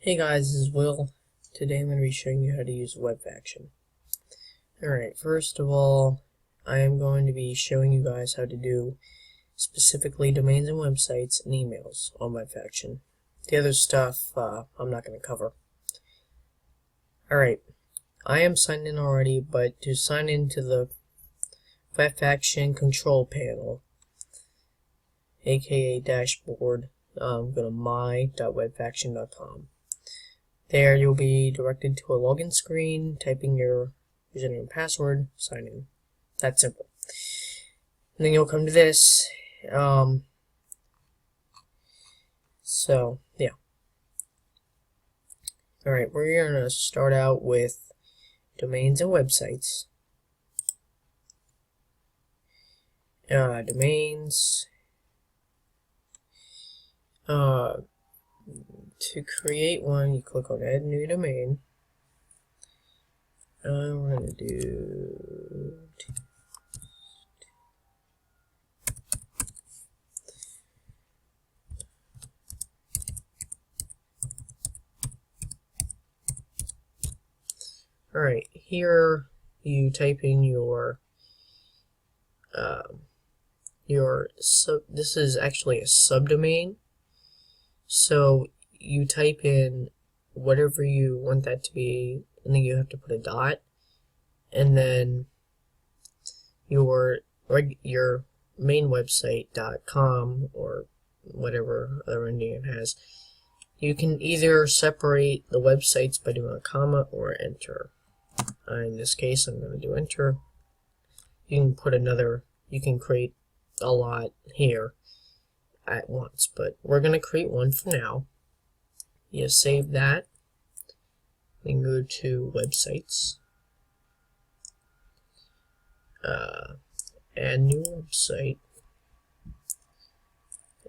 Hey guys, this is Will. Today I'm going to be showing you how to use Webfaction. Alright, first of all, I am going to be showing you guys how to do specifically domains and websites and emails on Webfaction. The other stuff I'm not going to cover. Alright, I am signed in already, but to sign into the Webfaction control panel, aka dashboard, go to my.webfaction.com. There you'll be directed to a login screen, typing your username and password, sign in. That's simple. And then you'll come to this. So, yeah. Alright, we're going to start out with domains and websites. Domains. To create one, you click on Add New Domain. We're going to do Alright, here you type in this is actually a subdomain. So you type in whatever you want that to be, and then you have to put a dot, and then your main website.com or whatever other ending it has. You can either separate the websites by doing a comma or enter. In this case, I'm going to do enter. You can put you can create a lot here at once, but we're going to create one for now. You save that, then go to websites, add new website,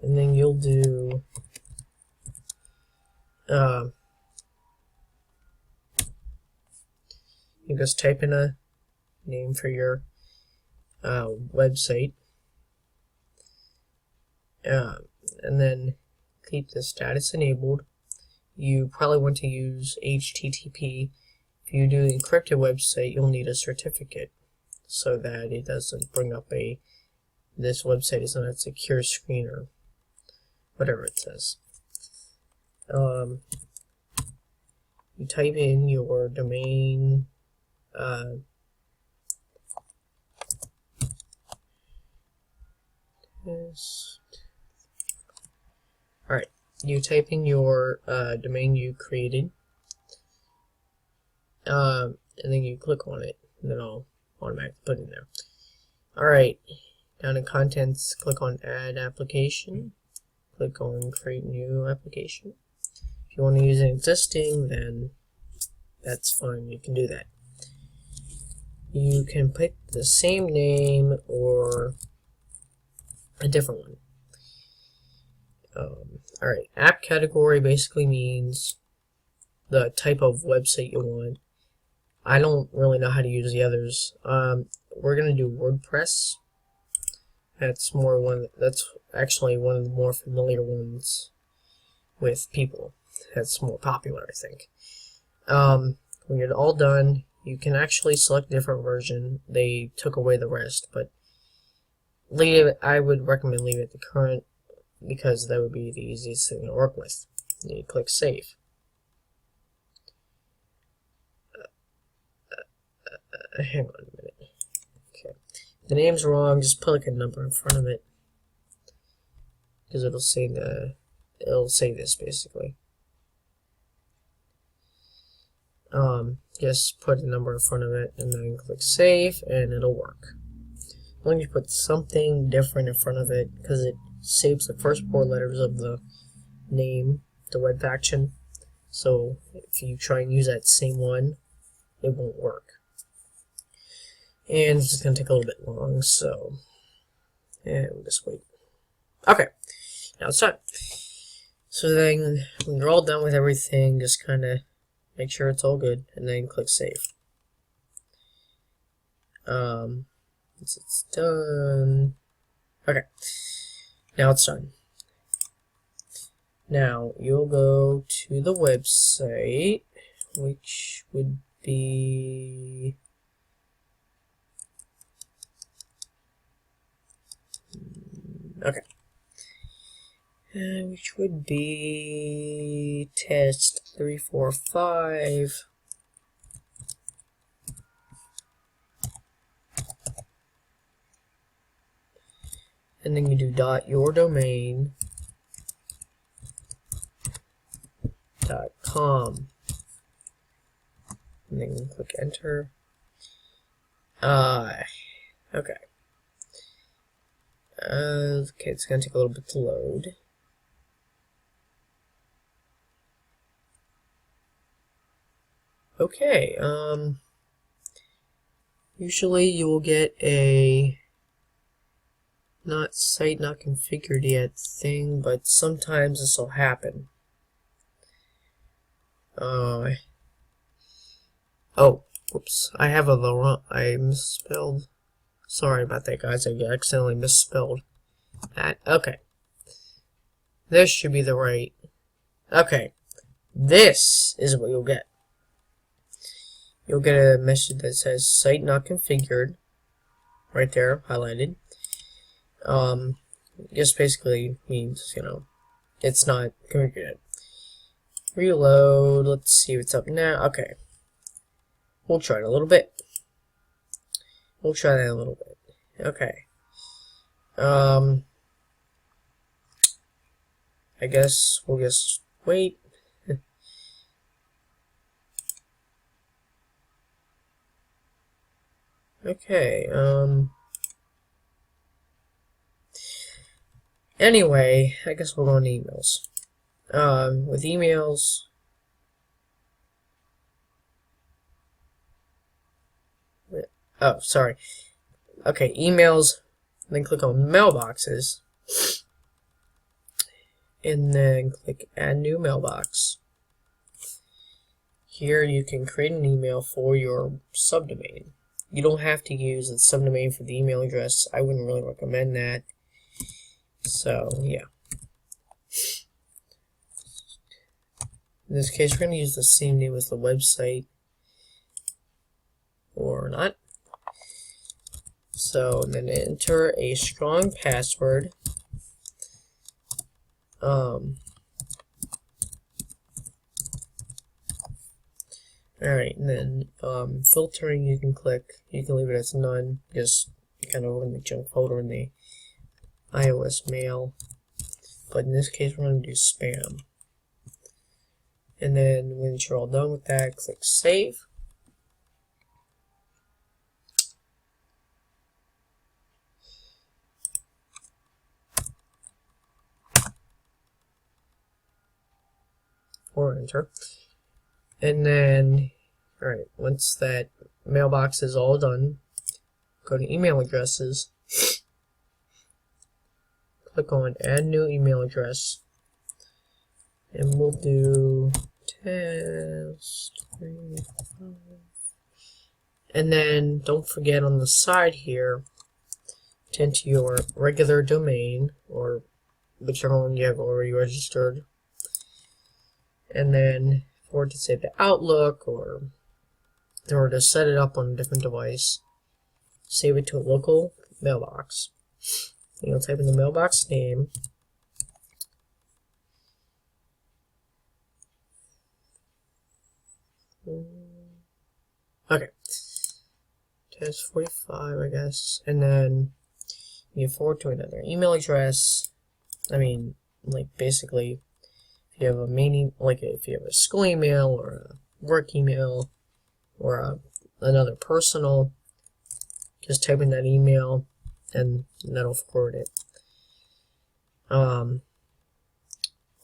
and then you'll do you just type in a name for your website, and then keep the status enabled. You probably want to use HTTP. If you do an encrypted website, you'll need a certificate so that it doesn't bring up this website is on a secure screen or whatever it says. You type in your domain, Alright, you type in your domain you created, and then you click on it, and then I'll automatically put it in there. Alright, down in contents, click on add application, click on create new application. If you want to use an existing, then that's fine, you can do that. You can pick the same name or a different one. Alright, app category basically means the type of website you want. I don't really know how to use the others. We're going to do WordPress. That's actually one of the more familiar ones with people. That's more popular, I think. When you're all done, you can actually select a different version. They took away the rest, but I would recommend leave it the current, because that would be the easiest thing to work with. And you click save. Hang on a minute. Okay, if the name's wrong, just put like a number in front of it, because it'll say this basically. Just put a number in front of it and then click save, and it'll work. As long as you put something different in front of it, because it saves the first 4 letters of the name, the Webfaction. So if you try and use that same one, it won't work. And it's just going to take a little bit long, so we'll just wait. Okay, now it's done. So then when you're all done with everything, just kind of make sure it's all good, and then click save. Once it's done, okay, now it's done. Now you'll go to the website, which would be okay. Which would be test 345. And then you do .yourdomain.com. And then click enter. Okay. Okay, it's gonna take a little bit to load. Okay, usually you will get a site not configured yet thing, but sometimes this will happen. Oh, whoops, I have I misspelled. Sorry about that, guys, I accidentally misspelled that. Okay. This should be the right. Okay. This is what you'll get. You'll get a message that says site not configured. Right there, highlighted. Just basically means, it's not configured. Reload, let's see what's up now. Okay. We'll try it a little bit. We'll try that a little bit. Okay. I guess we'll just wait. Okay, anyway, I guess we'll go on emails. With emails, oh, sorry. Okay, emails, then click on mailboxes, and then click add new mailbox. Here you can create an email for your subdomain. You don't have to use the subdomain for the email address. I wouldn't really recommend that. So, yeah. In this case, we're going to use the same name as the website. Or not. So, then enter a strong password. Alright, and then filtering, you can leave it as none, just kind of in the junk folder in the iOS mail. But in this case, we're going to do spam. And then once you're all done with that, click save. Or enter. And then, alright, once that mailbox is all done, go to email addresses, click on add new email address, and we'll do test 3.5. And then don't forget on the side here to enter your regular domain, or whichever one you have already registered. And then for it to say the Outlook, or to set it up on a different device, save it to a local mailbox. And you'll type in the mailbox name. Okay. Test 45, I guess. And then you forward to another email address. I mean, like, basically, if you have a if you have a school email or a work email or another personal, just type in that email and that'll forward it.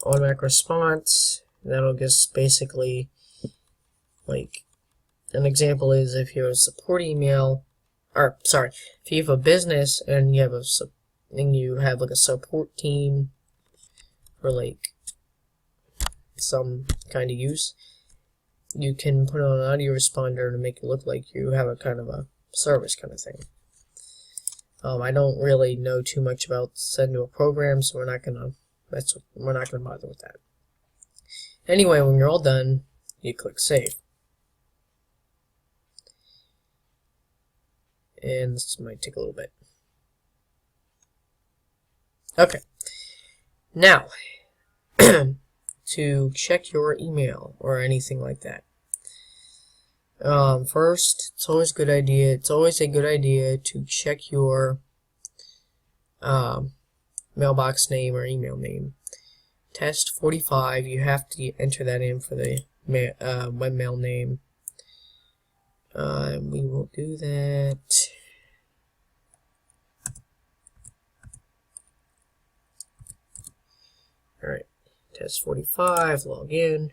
Automatic response, that'll just basically, like, an example is if you have a support email, or sorry, if you have a business and you have a support team for like some kind of use, you can put on an audio responder to make it look like you have a kind of a service kind of thing. I don't really know too much about send to a program, so we're not gonna we're not going to bother with that. Anyway, when you're all done, you click save. And this might take a little bit. Okay. Now, to check your email or anything like that. First, it's always a good idea to check your mailbox name or email name. Test 45, you have to enter that in for the webmail name. We will do that. Alright, test 45, log in.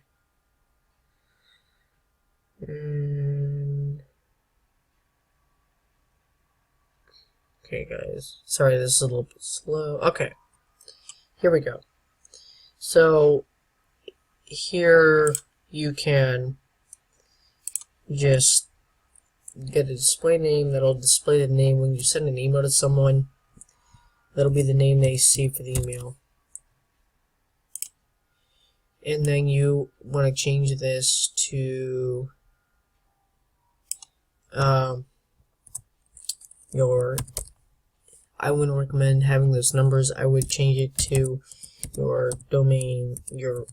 Okay, guys. Sorry, this is a little bit slow. Okay, here we go. So, here you can just get a display name that'll display the name when you send an email to someone. That'll be the name they see for the email. And then you want to change this to I wouldn't recommend having those numbers. I would change it to your domain, your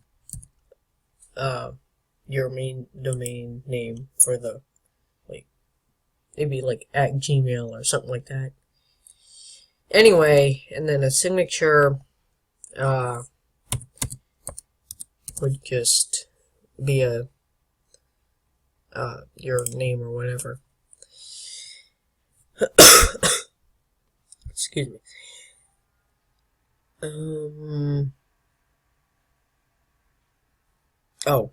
main domain name for the, like, maybe like @gmail or something like that. Anyway, and then a signature would just be your name or whatever. Excuse me. Oh,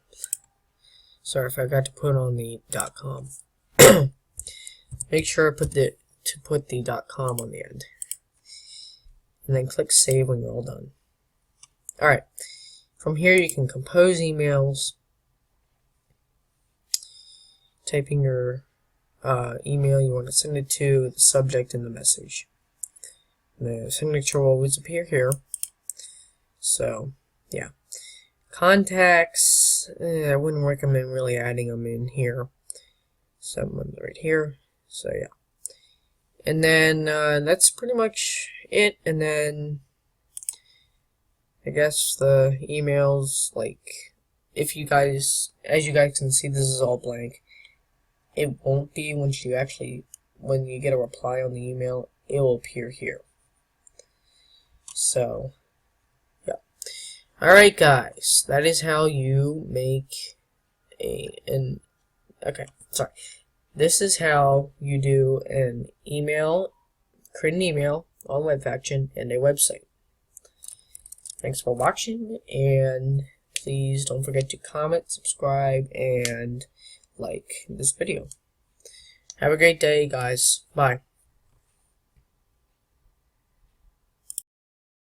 sorry, I forgot to put on the .com. Make sure to put the .com on the end, and then click save when you're all done. All right. From here, you can compose emails, typing your email you want to send it to, the subject, and the message. The signature will always appear here. So, yeah. Contacts, I wouldn't recommend really adding them in here. Someone's right here. So, yeah. And then that's pretty much it. And then I guess the emails, like, if you guys, as you guys can see, this is all blank. It won't be when you get a reply on the email, it will appear here. So, yeah. Alright, guys, that is how you make this is how you do an email, create an email on Webfaction and a website. Thanks for watching, and please don't forget to comment, subscribe, and like this video. Have a great day, guys. Bye.